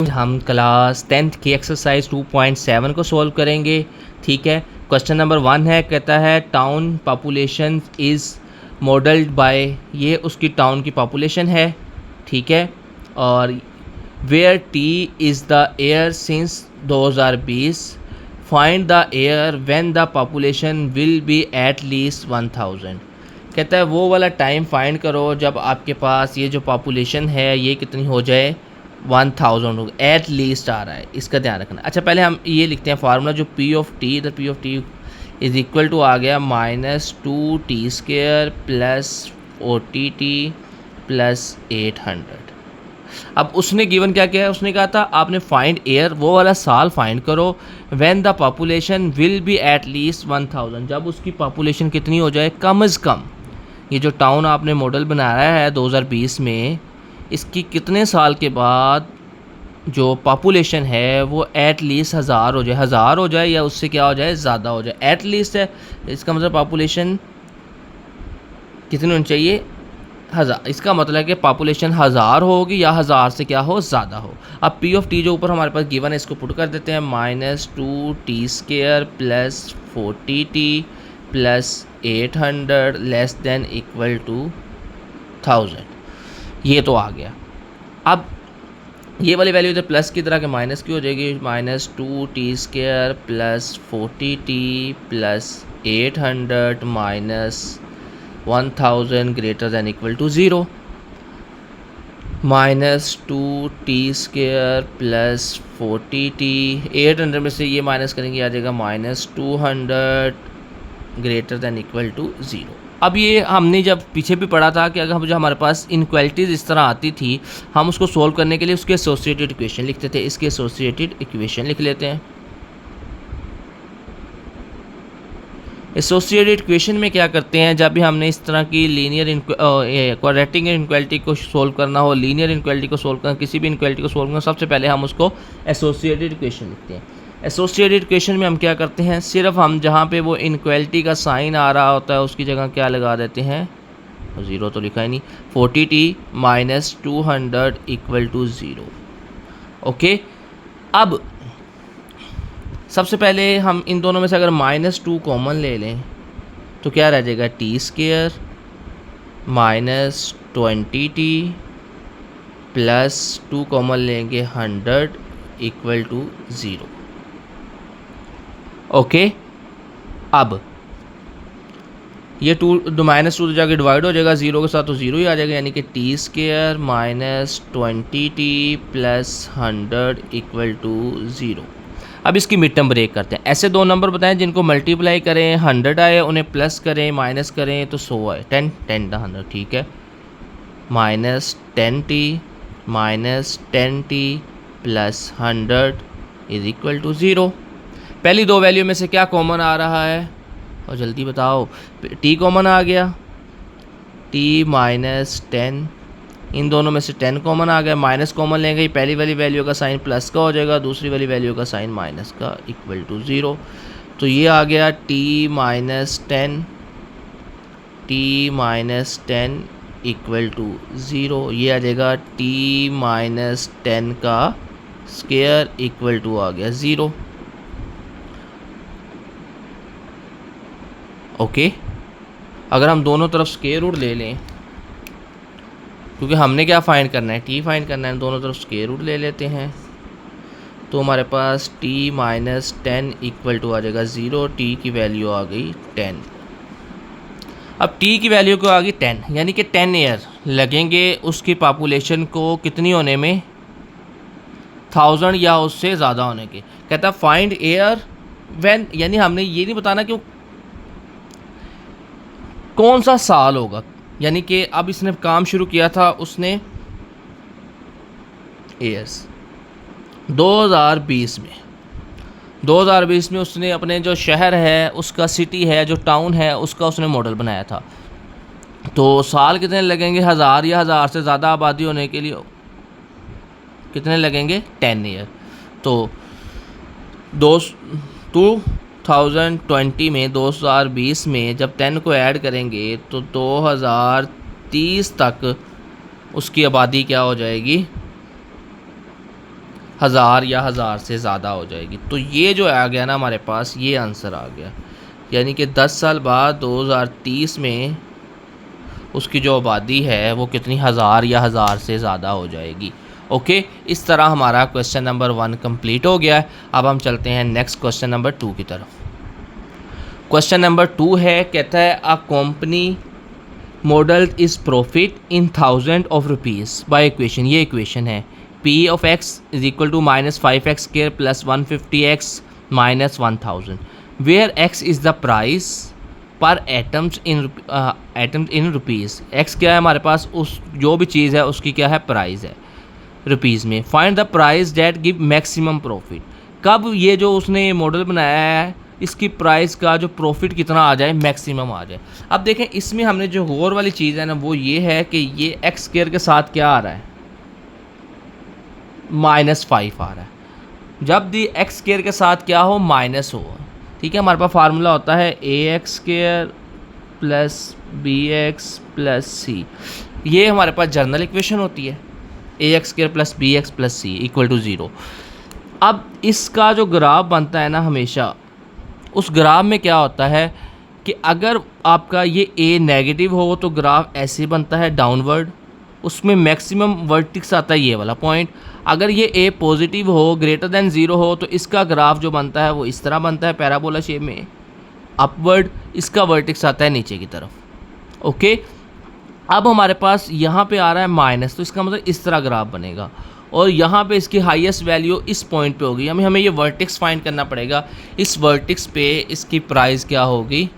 हम class 10th की exercise 2.7 को सॉल्व करेंगे। ठीक है, क्वेश्चन नंबर 1 है, कहता है town population is modelled by, ये उसकी टाउन की पॉपुलेशन है। ठीक है, और where t is the year since 2020, find the year when the population will be at least 1000। कहता है वो वाला टाइम फाइंड करो जब आपके पास ये जो पॉपुलेशन है ये कितनी हो जाए, 1000 हो, एट लीस्ट आ रहा है, इसका ध्यान रखना। अच्छा, पहले हम ये लिखते हैं फार्मूला, जो पी ऑफ टी, इधर P of T is equal to आ गया -2t² प्लस 40t प्लस 800। अब उसने गिवन क्या किया है, उसने कहा था आपने फाइंड एयर, वो वाला साल फाइंड करो, when the population will be at least 1000, जब उसकी पॉपुलेशन कितनी हो जाए, कम अज़ कम। ये जो टाउन आपने मॉडल बनाया है 2020 में, इसकी कितने साल के बाद जो पॉपुलेशन है वो एट लीस्ट 1000 हो जाए, 1000 हो जाए या उससे क्या हो जाए, ज़्यादा हो जाए। एट लीस्ट है, इसका मतलब पॉपुलेशन कितनी होनी चाहिए, 1000। इसका मतलब है कि पॉपुलेशन 1000 होगी या 1000 से क्या हो, ज़्यादा हो। अब पी ऑफ टी जो ऊपर हमारे पास गिवन है, इसको पुट कर देते हैं, -2t² plus 40t plus 800 less than equal to 1000। ये तो आ गया। अब ये वाली वैल्यू इधर प्लस की तरह के माइनस की हो जाएगी, -2t² plus 40t plus 800 minus 1000 greater than equal to 0, -2t² plus 40t, 800 में से ये माइनस करेंगे आ जाएगा -200 ग्रेटर दैन इक्वल टू 0। अब ये हमने जब पीछे भी पढ़ा था कि अगर जो हमारे पास इनक्वालिटीज़ इस तरह आती थी, हम उसको सोल्व करने के लिए उसके एसोसिएटेड इक्वेशन लिखते थे। इसके एसोसिएटेड इक्वेशन लिख लेते हैं। एसोसिएटेड इक्वेशन में क्या करते हैं, जब भी हमने इस तरह की लीनियर क्वाड्रेटिक इनक्वालिटी को सोल्व करना हो, लीनियर इनक्वालिटी को सोल्व करना, किसी भी इनक्वालिटी को सोल्व करना, सबसे पहले हम उसको एसोसिएटेड इक्वेशन लिखते हैं। एसोसिएटेड इक्वेशन में हम क्या करते हैं, सिर्फ हम जहाँ पे वो इनक्वालिटी का साइन आ रहा होता है उसकी जगह क्या लगा देते हैं, 0 तो लिखा ही नहीं, 40t minus 200 equal to 0। Okay, अब सबसे पहले हम इन दोनों में से अगर -2 कॉमन ले लें तो क्या रह जाएगा, t² minus 20t plus 2 common लेंगे 100 इक्वल टू 0। ओके, अब ये -2 तो जाके डिवाइड हो जाएगा 0 के साथ, तो 0 ही आ जाएगा, यानी कि t² minus 20t plus 100 equal to 0। अब इसकी मिड टर्म ब्रेक करते हैं। ऐसे दो नंबर बताएं जिनको मल्टीप्लाई करें 100 आए, उन्हें प्लस करें माइनस करें तो 100 आए, 10 10 100, ठीक है, -10t minus 10t plus 100 is equal to 0। पहली दो वैल्यू में से क्या कॉमन आ रहा है, और जल्दी बताओ, t कॉमन आ गया, t माइनस 10, इन दोनों में से 10 कॉमन आ गया, माइनस कॉमन लेंगे, पहली वाली वैल्यू का साइन प्लस का हो जाएगा, दूसरी वाली वैल्यू का साइन माइनस का, इक्वल टू 0। तो ये आ गया t minus 10, t minus 10 equal to 0। ये आ जाएगा t माइनस 10 का स्क्वायर इक्वल टू आ गया 0। ओके, अगर हम दोनों तरफ स्क्वायर रूट ले लें, क्योंकि हमने क्या फाइंड करना है, t फाइंड करना है, दोनों तरफ स्क्वायर रूट ले लेते हैं, तो हमारे पास t माइनस 10 इक्वल टू आ जाएगा 0, t की वैल्यू आ गई 10। अब t की वैल्यू को आ गई 10, यानी कि 10 ईयर लगेंगे उसकी पॉपुलेशन को कितनी होने में, 1000 या उससे ज़्यादा होने के। कहता फाइंड एयर व्हेन, यानी हमने ये नहीं बताना कि कौन सा साल होगा, यानी कि अब इसने काम शुरू किया था उसने ईयर्स 2020 में उसने अपने जो शहर है उसका, सिटी है जो टाउन है उसका उसने मॉडल बनाया था। तो साल कितने लगेंगे, 1000 या 1000 से ज़्यादा आबादी होने के लिए कितने लगेंगे, 10 ईयर। तो 2020 में 2020 में जब 10 को ऐड करेंगे तो 2030 तक उसकी आबादी क्या हो जाएगी, 1000 या 1000 से ज़्यादा हो जाएगी। तो ये जो आ गया ना हमारे पास, ये आंसर आ गया, यानी कि 10 साल बाद 2030 में उसकी जो आबादी है वो कितनी 1000 या 1000 से ज़्यादा हो जाएगी। ओके, इस तरह हमारा क्वेश्चन नंबर 1 कंप्लीट हो गया है। अब हम चलते हैं नेक्स्ट क्वेश्चन नंबर 2 की तरफ। क्वेश्चन नंबर 2 है, कहता है a company model is profit in 1000 of rupees by equation. ये इक्वेशन है P of x is equal to -5x square plus 150x minus 1000 where x is the price per items in rupees. x क्या है हमारे पास, उस जो भी चीज़ है उसकी क्या है, प्राइस है रुपीज़ में। Find the price that give maximum profit. कब ये जो उसने मॉडल बनाया है इसकी प्राइस का जो प्रॉफिट कितना आ जाए, मैक्सिमम आ जाए। अब देखें इसमें हमने जो गौर वाली चीज़ है ना वो ये है कि ये x स्क्वायर के साथ क्या आ रहा है, -5 आ रहा है। जब दी x स्क्वायर के साथ क्या हो, माइनस हो, ठीक है, हमारे पास फार्मूला होता है ax square plus bx plus c। ये हमारे पास जर्नल इक्वेशन होती है, ax square plus bx plus c equal to 0। अब इसका जो ग्राफ बनता है ना हमेशा, उस ग्राफ में क्या होता है कि अगर आपका ये a नेगेटिव हो तो ग्राफ ऐसे बनता है डाउनवर्ड, उसमें मैक्सिमम वर्टिक्स आता है ये वाला पॉइंट। अगर ये a पॉजिटिव हो, ग्रेटर देन 0 हो, तो इसका ग्राफ जो बनता है वो इस तरह बनता है पैराबोला शेप में अपवर्ड, इसका वर्टिक्स आता है नीचे की तरफ। ओके, अब हमारे पास यहाँ पे आ रहा है माइनस, तो इसका मतलब इस तरह ग्राफ बनेगा और यहाँ पे इसकी हाईएस्ट वैल्यू इस पॉइंट पे होगी। हमें ये वर्टिक्स फाइंड करना पड़ेगा, इस वर्टिक्स पे इसकी प्राइस क्या होगी,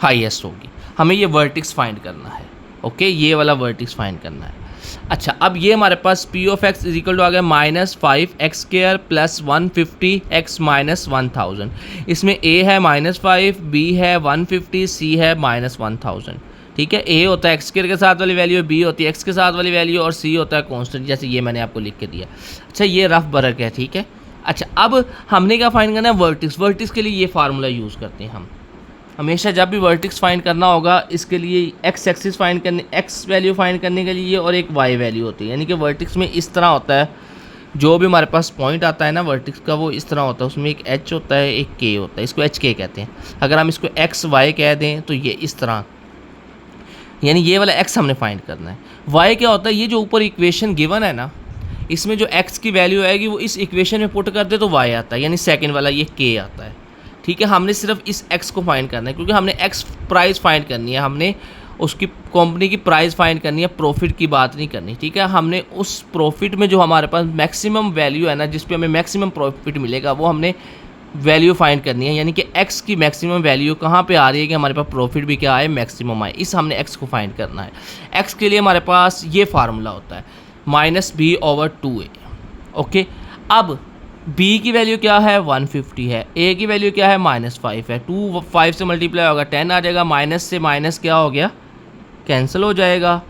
हाईएस्ट होगी। हमें ये वर्टिक्स फाइंड करना है। ओके, ये वाला वर्टिक्स फाइंड करना है। अच्छा, अब ये हमारे पास P of x is equal to आ गया -5x square plus 150x minus 1000। इसमें a है -5, b है 150, c है -1000। ठीक है, a होता है x स्क्वायर के साथ वाली वैल्यू, b होती है x के साथ वाली वैल्यू और c होता है कांस्टेंट, जैसे ये मैंने आपको लिख के दिया। अच्छा, ये रफ बरक है, ठीक है। अच्छा, अब हमने क्या फाइंड करना है, वर्टिक्स। वर्टिक्स के लिए ये फार्मूला यूज़ करते हैं हम हमेशा, जब भी वर्टिक्स फाइंड करना होगा इसके लिए x एक्सिस फाइंड करने, x वैल्यू फाइंड करने के लिए और एक y वैल्यू होती है। यानी कि वर्टिक्स में इस तरह होता है, जो भी हमारे पास पॉइंट आता है ना वर्टिक्स का वो इस तरह होता है, उसमें एक h होता है, एक k होता है, इसको HK कहते हैं। अगर हम इसको x y कह दें तो ये इस तरह, यानी ये वाला x हमने फाइंड करना है। y क्या होता है, ये जो ऊपर इक्वेशन गिवन है ना, इसमें जो x की वैल्यू आएगी वो इस इक्वेशन में पुट कर दे तो y आता है, यानी सेकेंड वाला ये k आता है। ठीक है, हमने सिर्फ इस x को फाइंड करना है क्योंकि हमने x प्राइस फाइंड करनी है, हमने उसकी कंपनी की प्राइस फाइंड करनी है, प्रॉफिट की बात नहीं करनी। ठीक है, हमने उस प्रॉफिट में जो हमारे पास मैक्सिमम वैल्यू है ना, जिस पे हमें मैक्सिमम प्रॉफिट मिलेगा, वो हमने वैल्यू फाइंड करनी है। यानी कि x की मैक्सिमम वैल्यू कहाँ पे आ रही है कि हमारे पास प्रॉफिट भी क्या आए, मैक्सिमम आए, इस हमने x को फाइंड करना है। x के लिए हमारे पास ये फार्मूला होता है -b/2a। ओके, अब b की वैल्यू क्या है, 150 है, a की वैल्यू क्या है, -5 है। 2 5 से मल्टीप्लाई होगा 10 आ जाएगा, माइनस से माइनस क्या हो गया, कैंसिल हो जाएगा।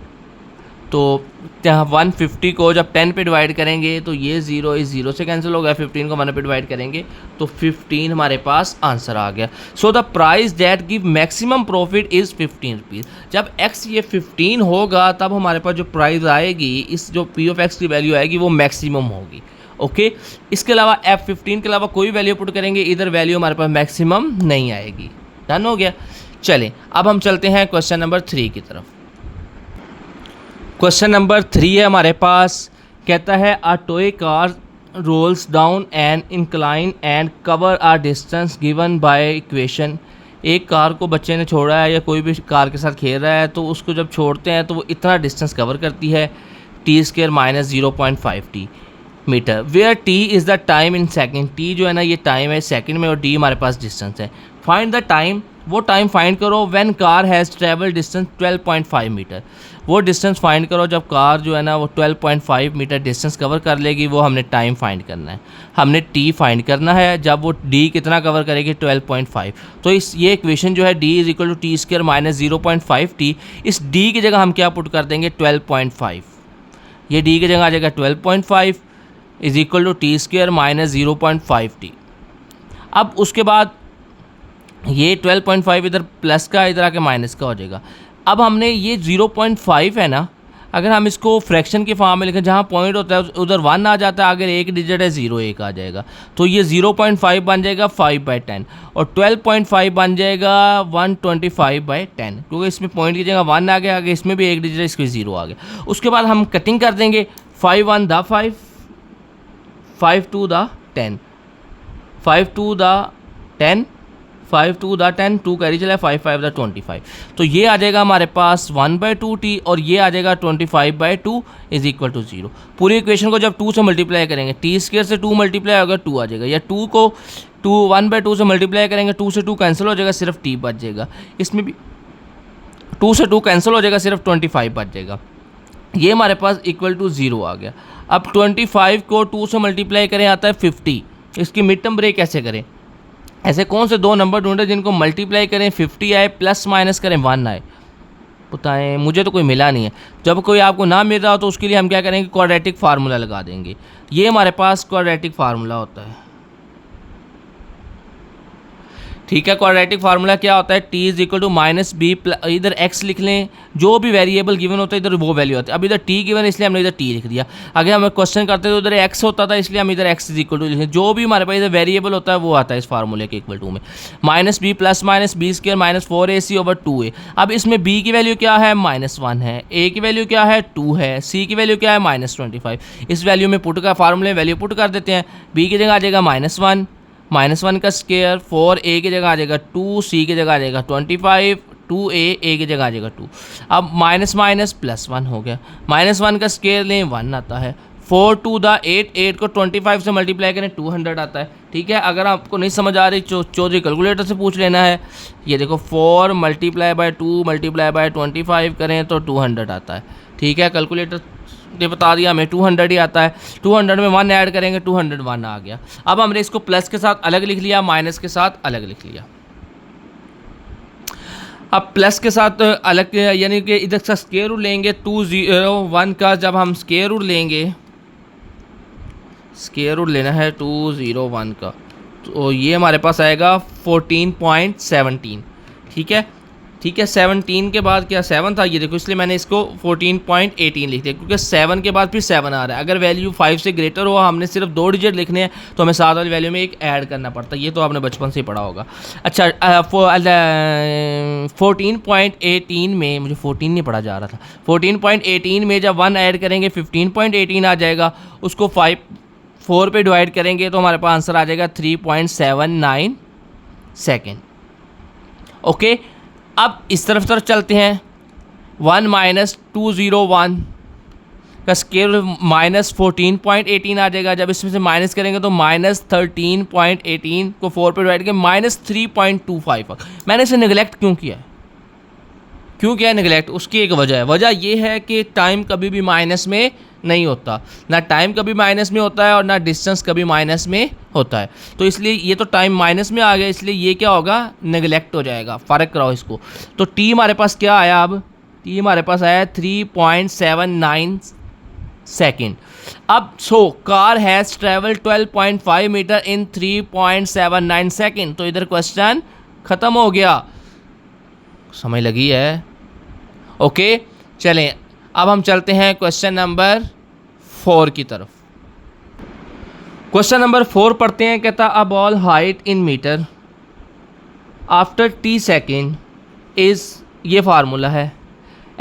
तो 150 को जब 10 पे डिवाइड करेंगे तो ये 0 इस 0 से कैंसिल हो गया, 15 को 1 पे डिवाइड करेंगे तो 15 हमारे पास आंसर आ गया। So the price that give maximum profit is 15 rupees. जब x ये 15 होगा तब हमारे पास जो प्राइस आएगी, इस जो p ऑफ x की वैल्यू आएगी वो मैक्सिमम होगी। ओके, इसके अलावा F15 के अलावा कोई वैल्यू पुट करेंगे, इधर वैल्यू हमारे पास मैक्सिमम नहीं आएगी। डन हो गया। चलें, अब हम चलते हैं क्वेश्चन नंबर 3 की तरफ। क्वेश्चन नंबर 3 है हमारे पास, कहता है a toy car rolls down an incline and cover a distance given by equation. एक कार को बच्चे ने छोड़ा है या कोई भी कार के साथ खेल रहा है, तो उसको जब छोड़ते हैं तो वो इतना डिस्टेंस कवर करती है, t² - 0.5t metre, where t is the time in second. t जो है ना ये टाइम है सेकेंड में और d हमारे पास डिस्टेंस है। फाइंड द टाइम, वो टाइम फाइंड करो when car has travel distance 12.5 metre. वो डिस्टेंस फाइंड करो जब कार जो है ना वो 12.5 मीटर डिस्टेंस कवर कर लेगी, वो हमने टाइम फाइंड करना है। हमने t फाइंड करना है जब वो d कितना कवर करेगी, 12.5। तो इस ये इक्वेशन जो है d is equal to t² - 0.5t, इस d की जगह हम क्या पुट कर देंगे, 12.5। ये d की जगह आ जाएगा 12.5 is equal to t² - 0.5t। अब उसके बाद ये 12.5 इधर प्लस का, इधर आके माइनस का हो जाएगा। अब हमने ये 0.5 है ना, अगर हम इसको फ्रैक्शन के फॉर्म में लिखें, जहाँ पॉइंट होता है उधर 1 आ जाता है, अगर एक डिजिट है 0 एक आ जाएगा, तो ये 0.5 बन जाएगा 5/10, और 12.5 बन जाएगा 125/10, क्योंकि इसमें पॉइंट की जगह 1 आ गया, आगे इसमें भी एक डिजिट है, इसमें 0 आ गया। उसके बाद हम कटिंग कर देंगे, 5 1 the 5, 5 2 the 10, 5 2 the 10, 5 2 the 10, 2 carry चला, 5 5 द 25। तो ये आ जाएगा हमारे पास 1/2t, और ये आ जाएगा 25/2 इज इक्वल टू 0। पूरी इक्वेशन को जब 2 से मल्टीप्लाई करेंगे, टी स्क्वायर से 2 मल्टीप्लाई होगा 2 आ जाएगा, या 2 को 1/2 से मल्टीप्लाई करेंगे, 2 से 2 कैंसिल हो जाएगा, सिर्फ t बच जाएगा। इसमें भी 2 से 2 कैंसिल हो जाएगा, सिर्फ 25 बच जाएगा। ये हमारे पास इक्वल टू 0 आ गया। अब 25 को 2 से मल्टीप्लाई करें आता है 50। इसकी मिड टर्म ब्रेक कैसे करें? ऐसे कौन से दो नंबर ढूंढे जिनको मल्टीप्लाई करें 50 आए, प्लस माइनस करें 1 आए? बताएं, मुझे तो कोई मिला नहीं है। जब कोई आपको ना मिल रहा हो तो उसके लिए हम क्या करेंगे, क्वाड्रेटिक फार्मूला लगा देंगे। ये हमारे पास क्वाड्रेटिक फार्मूला होता है, ठीक है। क्वाड्रेटिक फार्मूला क्या होता है, t is equal to minus B, इधर x लिख लें, जो भी वेरिएबल गिवन होता है इधर वो वैल्यू होती है। अब इधर t गिवन है इसलिए हमने इधर t लिख दिया। अगर हम क्वेश्चन करते तो उधर x होता था, इसलिए हम इधर x इज इक्वल टू लिखें। जो भी हमारे पास इधर वेरिएबल होता है वो आता है इस फार्मूले के इक्वल टू में, minus B plus minus B square minus 4ac/2a। अब इसमें b की वैल्यू क्या है, -1 है, a की वैल्यू क्या है, 2 है, c की वैल्यू क्या है, -25। इस वैल्यू में पुट का फार्मूले वैल्यू पुट कर देते हैं। b की जगह आ जाएगा -1 का स्क्वायर, 4a की जगह आ जाएगा 2, c की जगह आ जाएगा 25, 2a की जगह आ जाएगा 2। अब माइनस माइनस प्लस 1 हो गया, -1 का स्क्वायर लें 1 आता है, 4 2 द 8, 8 को 25 से मल्टीप्लाई करें 200 आता है, ठीक है। अगर आपको नहीं समझ आ रही चौधरी कैलकुलेटर से पूछ लेना है। ये देखो 4 × 2 × 25 करें तो 200 आता है, ठीक है। कैलकुलेटर ये बता दिया हमें 200 ही आता है। 200 में 1 ऐड करेंगे, 201 आ गया। अब हमने इसको प्लस के साथ अलग लिख लिया, माइनस के साथ अलग लिख लिया। अब प्लस के साथ अलग, यानी कि इधर से स्क्वायर रूट लेंगे 201 का, जब हम स्क्वायर रूट लेंगे, स्क्वायर रूट लेना है 201 का, तो ये हमारे पास आएगा 14.17, ठीक है, ठीक है। 17 के बाद क्या 7 था, ये देखो, इसलिए मैंने इसको 14.18 लिख दिया, क्योंकि 7 के बाद फिर 7 आ रहा है। अगर वैल्यू 5 से ग्रेटर हो, हमने सिर्फ 2 डिजिट लिखने हैं, तो हमें साथ वाली वैल्यू में एक ऐड करना पड़ता है। ये तो आपने बचपन से ही पढ़ा होगा। अच्छा, 14.18 में, मुझे 14 नहीं पढ़ा जा रहा था, 14.18 में जब 1 ऐड करेंगे 15.18 आ जाएगा। उसको 4 पे डिवाइड करेंगे तो हमारे पास आंसर आ जाएगा 3.79 सेकेंड। ओके, अब इस तरफ चलते हैं। 1 - 201 का स्क्वायर -14.18 आ जाएगा। जब इसमें से माइनस करेंगे तो -13.18 को 4 पे डिवाइड करके -3.25। मैंने इसे निगलेक्ट क्यों किया है? क्यों किया निगलेक्ट? उसकी एक वजह है। वजह ये है कि टाइम कभी भी माइनस में नहीं होता, ना टाइम कभी माइनस में होता है और ना डिस्टेंस कभी माइनस में होता है। तो इसलिए ये तो टाइम माइनस में आ गया, इसलिए ये क्या होगा, नेगलेक्ट हो जाएगा। फ़र्क कराओ इसको। तो टी हमारे पास क्या आया, अब टी हमारे पास आया 3.79 सेकेंड। अब car has travel 12.5 metre in 3.79 second. तो इधर क्वेश्चन ख़त्म हो गया, समझ लगी है? ओके, चलें अब हम चलते हैं क्वेश्चन नंबर 4 की तरफ। क्वेश्चन नंबर 4 पढ़ते हैं। कहता a ball height in metre after t second is, ये फार्मूला है,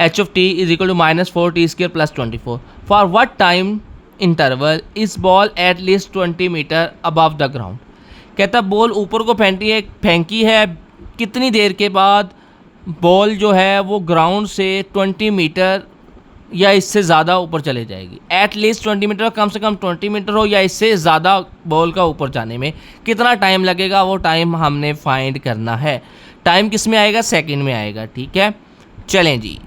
h of t is equal to -4t² + 24। For what time interval is ball at least 20 metre above the ground. कहता ball ऊपर को फेंकी है, कितनी देर के बाद बॉल जो है वो ग्राउंड से 20 मीटर या इससे ज़्यादा ऊपर चले जाएगी। एट लीस्ट 20 मीटर, कम से कम 20 मीटर हो या इससे ज़्यादा बॉल का ऊपर जाने में कितना टाइम लगेगा, वो टाइम हमने फाइंड करना है। टाइम किस में आएगा, सेकंड में आएगा, ठीक है। चलें जी,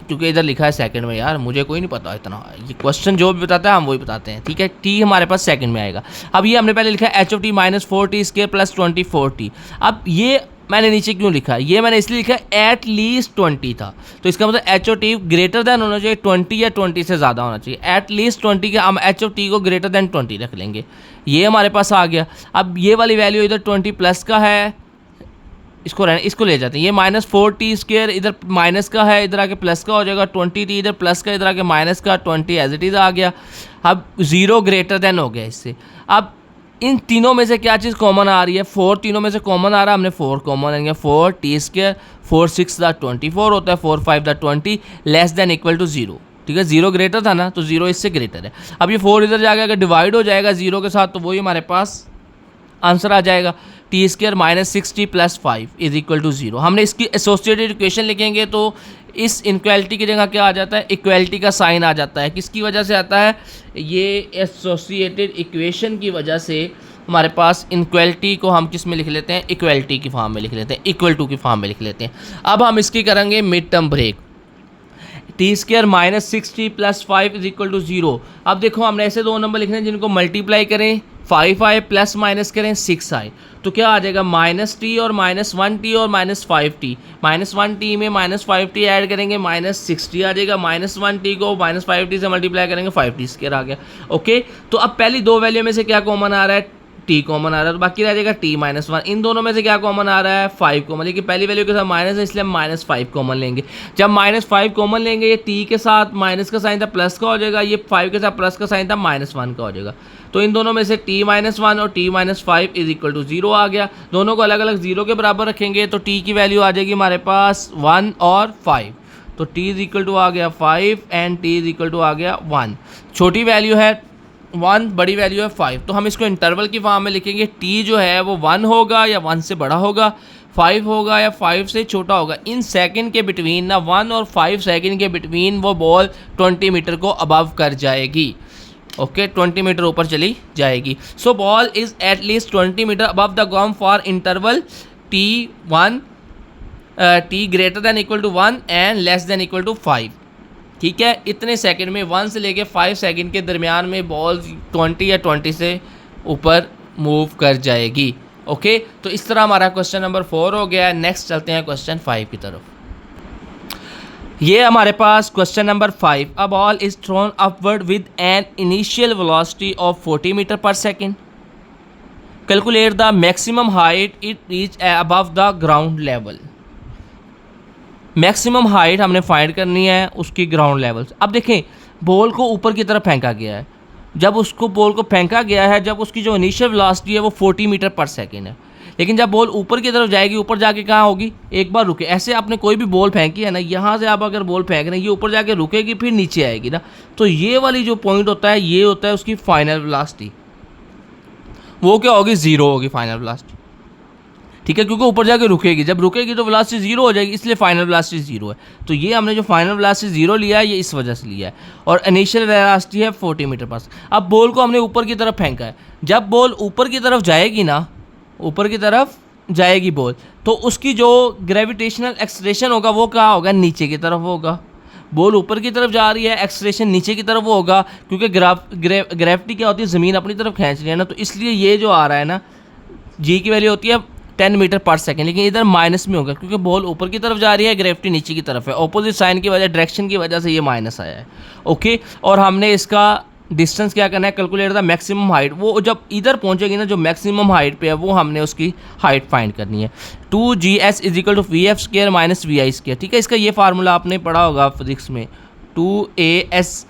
क्योंकि इधर लिखा है सेकंड में, यार मुझे कोई नहीं पता इतना, ये क्वेश्चन जो भी बताता है हम वही बताते हैं, ठीक है। टी हमारे पास सेकंड में आएगा। अब ये हमने पहले लिखा है h of t -4t² + 24t। अब ये मैंने नीचे क्यों लिखा है, ये मैंने इसलिए लिखा है एट लीस्ट 20 था, तो इसका मतलब h of t greater than होना चाहिए 20 या 20 से ज़्यादा होना चाहिए। एट लीस्ट 20 का हम h of t को ग्रेटर दैन 20 रख लेंगे। ये हमारे पास आ गया। अब ये वाली वैल्यू इधर 20 प्लस का है, इसको ले जाते हैं। ये -4t², इधर माइनस का है, इधर आके प्लस का हो जाएगा 20t, इधर प्लस का, इधर आके माइनस का 20 एज इट इज़ आ गया। अब 0 ग्रेटर देन हो गया इससे। अब इन तीनों में से क्या चीज़ कॉमन आ रही है? 4 तीनों में से कॉमन आ रहा है, हमने 4 कॉमन लेंगे। 4t², 4 6 द 24 होता है, 4 5 द 20 लेस देन इक्वल टू 0। ठीक है, 0 ग्रेटर था ना, तो 0 इससे ग्रेटर है। अब ये 4 इधर जाके अगर डिवाइड हो जाएगा 0 के साथ, तो वही हमारे पास आंसर आ जाएगा। t² -6t + 5 is equal to 0। हमने इसकी एसोसिएटेड इक्वेशन लिखेंगे तो इस इनक्वालिटी की जगह क्या आ जाता है? इक्वालिटी का साइन आ जाता है। किसकी वजह से आता है? ये एसोसिएटेड इक्वेशन की वजह से हमारे पास इनक्वालिटी को हम किस में लिख लेते हैं? इक्वालिटी की फॉर्म में लिख लेते हैं, इक्वल टू की फॉर्म में लिख लेते हैं। अब हम इसकी करेंगे mid term break. t² -6t + 5 is equal to 0। अब देखो हमने ऐसे दो नंबर लिखने हैं जिनको मल्टीप्लाई करें, 5 आए प्लस माइनस करें 6 आए, तो क्या आ जाएगा? -t और -1t और -5t। -1t में -5t ऐड करेंगे, -6t आ जाएगा। -1t को -5t से मल्टीप्लाई करेंगे, 5t² आ गया। ओके, तो अब पहली दो वैल्यू में से क्या कॉमन आ रहा है? t कॉमन आ रहा है, तो बाकी रह जाएगा t -1। इन दोनों में से क्या कॉमन आ रहा है? 5 कॉमन, लेकिन पहली वैल्यू के साथ माइनस है इसलिए हम -5 कॉमन लेंगे। जब -5 कॉमन लेंगे, ये t के साथ माइनस का साइन था प्लस का हो जाएगा, ये 5 के साथ प्लस का साइन था -1 का हो जाएगा। तो इन दोनों में से t -1 और t -5 इज इक्वल टू 0 आ गया। दोनों को अलग अलग 0 के बराबर रखेंगे तो t की वैल्यू आ जाएगी हमारे पास 1 और 5। तो t इज इक्वल टू आ गया 5 and t is equal to आ गया 1। छोटी वैल्यू है 1, बड़ी वैल्यू है 5, तो हम इसको इंटरवल की फॉर्म में लिखेंगे। t जो है वो 1 होगा या 1 से बड़ा होगा, 5 होगा या 5 से छोटा होगा। इन सेकंड के बिटवीन ना 1 और 5 सेकंड के बिटवीन वो बॉल 20 मीटर को अबव कर जाएगी। ओके, 20 मीटर ऊपर चली जाएगी। So ball is at least 20 metre above the ground for interval t1 t greater than equal to 1 and less than equal to 5। ठीक है, इतने सेकंड में 1 से लेके 5 सेकंड के दरमियान में बॉल 20 या 20 से ऊपर मूव कर जाएगी। ओके, तो इस तरह हमारा क्वेश्चन नंबर 4 हो गया है। नेक्स्ट चलते हैं क्वेश्चन 5 की तरफ। ये हमारे पास question number 5। A ball is thrown upward with an initial velocity of 40 metre per second. Calculate the maximum height it reach above the ground level. Maximum height हमने फाइंड करनी है उसकी ग्राउंड लेवल से। अब देखें, बॉल को ऊपर की तरफ फेंका गया है। जब उसको बॉल को फेंका गया है, जब उसकी जो इनिशियल वेलोसिटी है वो 40 मीटर पर सेकेंड है, लेकिन जब बॉल ऊपर की तरफ जाएगी, ऊपर जाके कहाँ होगी? एक बार रुके। ऐसे आपने कोई भी बॉल फेंकी है ना, यहाँ से आप अगर बॉल फेंक रहे हैं, ये ऊपर जाके रुकेगी फिर नीचे आएगी ना, तो ये वाली जो पॉइंट होता है ये होता है उसकी फाइनल वेलोसिटी। वो क्या होगी? 0 होगी फाइनल वेलोसिटी। ठीक है, क्योंकि ऊपर जाके रुकेगी, जब रुकेगी तो वेलोसिटी 0 हो जाएगी, इसलिए फाइनल वेलोसिटी 0 है। तो ये हमने जो फाइनल वेलोसिटी 0 लिया है ये इस वजह से लिया है, और इनिशियल वेलोसिटी है 40 मीटर पर। अब बॉल को हमने ऊपर की तरफ फेंका है। जब बॉल ऊपर की तरफ जाएगी ना, ऊपर की तरफ जाएगी बॉल, तो उसकी जो ग्रेविटेशनल एक्सलेरेशन होगा वो क्या होगा? नीचे की तरफ होगा। बॉल ऊपर की तरफ जा रही है, एक्सलेरेशन नीचे की तरफ होगा, क्योंकि ग्रेविटी क्या होती है? ज़मीन अपनी तरफ खींच रही है ना, तो इसलिए ये जो आ रहा है ना, जी की वैल्यू होती है 10 मीटर पर सेकेंड, लेकिन इधर माइनस में होगा क्योंकि बॉल ऊपर की तरफ जा रही है, ग्रेविटी नीचे की तरफ है। ऑपोजिट साइन की वजह, डायरेक्शन की वजह से ये माइनस आया है। ओके, और हमने इसका डिस्टेंस क्या करना है? Calculate the maximum height. वो जब इधर पहुंचेगी ना, जो मैक्सिमम हाइट पे है, वो हमने उसकी हाइट फाइंड करनी है। 2GS = VF² - VI²। ठीक है, इसका ये फार्मूला आपने पढ़ा होगा फिजिक्स में। 2AS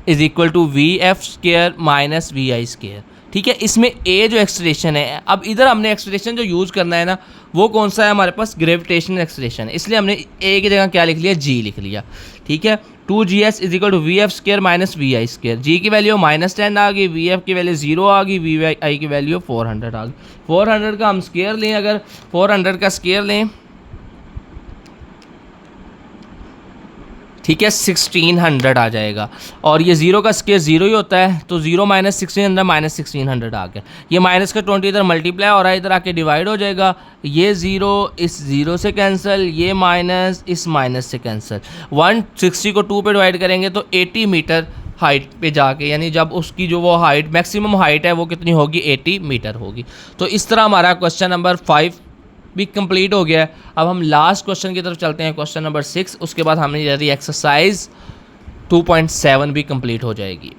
= VF² - VI²। ठीक है, इसमें ए जो एक्सलेरेशन है, अब इधर हमने एक्सलेरेशन जो यूज़ करना है ना, वो कौन सा है? हमारे पास ग्रेविटेशनल एक्सलेरेशन है, इसलिए हमने ए की जगह क्या लिख लिया? जी लिख लिया। ठीक है, 2GS = VF² - VI²। जी की वैल्यू -10 आ गई, VF की वैल्यू 0 आ गई, VI की वैल्यू 400 आ गई। 400 का हम स्केयर लें, अगर 400 का स्केयर लें, ठीक है, 1600 आ जाएगा। और ये 0 का स्केयर 0 ही होता है, तो 0 - 1600 - 1600 आ गया। ये माइनस का 20 इधर मल्टीप्लाई हो रहा है, इधर आके डिवाइड हो जाएगा। ये 0 इस 0 से कैंसिल, ये माइनस इस माइनस से कैंसिल। 160 को 2 पे डिवाइड करेंगे तो 80 मीटर हाइट पे जाके, यानी जब उसकी जो वो हाइट मैक्सिमम हाइट है वो कितनी होगी? 80 मीटर होगी। तो इस तरह हमारा क्वेश्चन नंबर 5 भी कंप्लीट हो गया है। अब हम लास्ट क्वेश्चन की तरफ चलते हैं, क्वेश्चन नंबर 6। उसके बाद हमने यदि एक्सरसाइज 2.7 भी कंप्लीट हो जाएगी।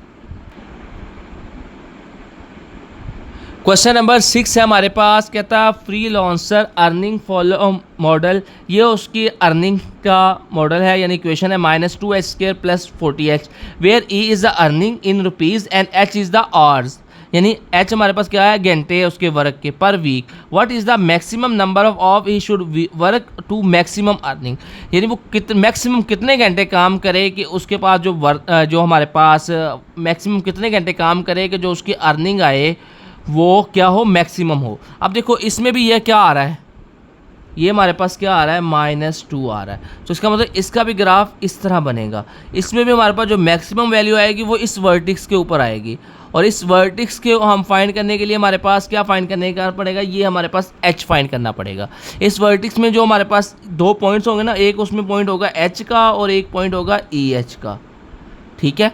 क्वेश्चन नंबर 6 है हमारे पास, कहता है फ्रीलांसर अर्निंग फॉलो मॉडल, ये उसकी अर्निंग का मॉडल है, यानी इक्वेशन है -2h² + 40h, where E is the earning in rupees and H is the hours, यानी एच हमारे पास क्या है, घंटे उसके वर्क के per week. What is the maximum number of he should work to maximum earning, यानी वो मैक्सिमम कितने घंटे काम करे कि उसके पास जो हमारे पास मैक्सिमम कितने घंटे काम करे कि जो उसकी अर्निंग आए वो क्या हो, मैक्सिमम हो। अब देखो इसमें भी ये क्या आ रहा है, ये हमारे पास क्या आ रहा है, -2 आ रहा है, तो इसका मतलब इसका भी ग्राफ इस तरह बनेगा। इसमें भी हमारे पास जो मैक्सिमम वैल्यू आएगी वो इस वर्टिक्स के ऊपर आएगी, और इस वर्टिक्स के हम फाइंड करने के लिए हमारे पास क्या फाइंड करने का पड़ेगा, ये हमारे पास h फाइंड करना पड़ेगा। इस वर्टिक्स में जो हमारे पास 2 पॉइंट्स होंगे ना, एक उसमें पॉइंट होगा h का और एक पॉइंट होगा EH का, ठीक है।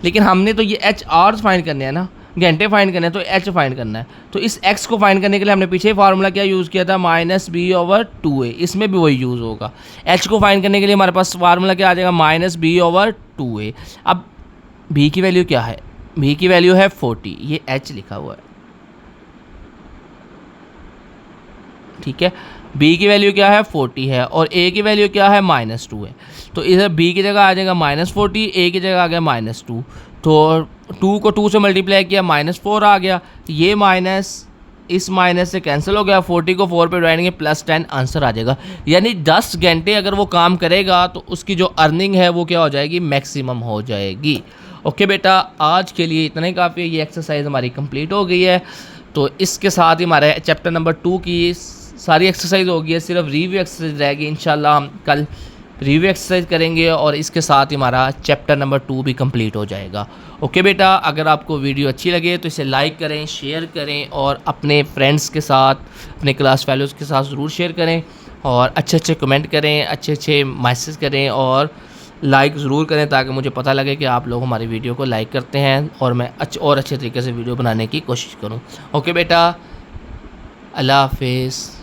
लेकिन हमने तो ये h आवर्स फाइंड करने हैं ना, घंटे फाइंड करना है, तो h फाइंड करना है। तो इस x को फाइंड करने के लिए हमने पीछे फार्मूला क्या यूज़ किया था, -b/2a, इसमें भी वही यूज़ होगा। h को फाइंड करने के लिए हमारे पास फार्मूला क्या आ जाएगा, -b/2a। अब b की वैल्यू क्या है, b की वैल्यू है 40, ये h लिखा हुआ है, ठीक है। b की वैल्यू क्या है, 40 है, और a की वैल्यू क्या है, -2 है। तो इधर b की जगह आ जाएगा -40, a की जगह आ गया -2, तो 2 को 2 से मल्टीप्लाई किया, -4 आ गया, ये माइनस इस माइनस से कैंसिल हो गया, 40 को 4 पे डिवाइडेंगे, +10 आंसर आ जाएगा। यानी 10 घंटे अगर वो काम करेगा तो उसकी जो अर्निंग है वो क्या हो जाएगी, मैक्सिमम हो जाएगी। ओके बेटा, आज के लिए इतना ही काफ़ी है, ये एक्सरसाइज हमारी कंप्लीट हो गई है। तो इसके साथ ही हमारे चैप्टर नंबर 2 की सारी एक्सरसाइज हो गई है, सिर्फ रिव्यू एक्सरसाइज रहेगी। इंशाल्लाह हम कल रिव्यू एक्सरसाइज करेंगे और इसके साथ ही हमारा चैप्टर नंबर 2 भी कंप्लीट हो जाएगा। ओके बेटा, अगर आपको वीडियो अच्छी लगे तो इसे लाइक करें, शेयर करें और अपने फ्रेंड्स के साथ, अपने क्लास फेलोज़ के साथ ज़रूर शेयर करें, और अच्छे अच्छे कमेंट करें, अच्छे अच्छे मैसेज करें और लाइक ज़रूर करें, ताकि मुझे पता लगे कि आप लोग हमारी वीडियो को लाइक करते हैं और मैं अच्छे तरीके से वीडियो बनाने की कोशिश करूँ। ओके बेटा, अल्लाह हाफिज़।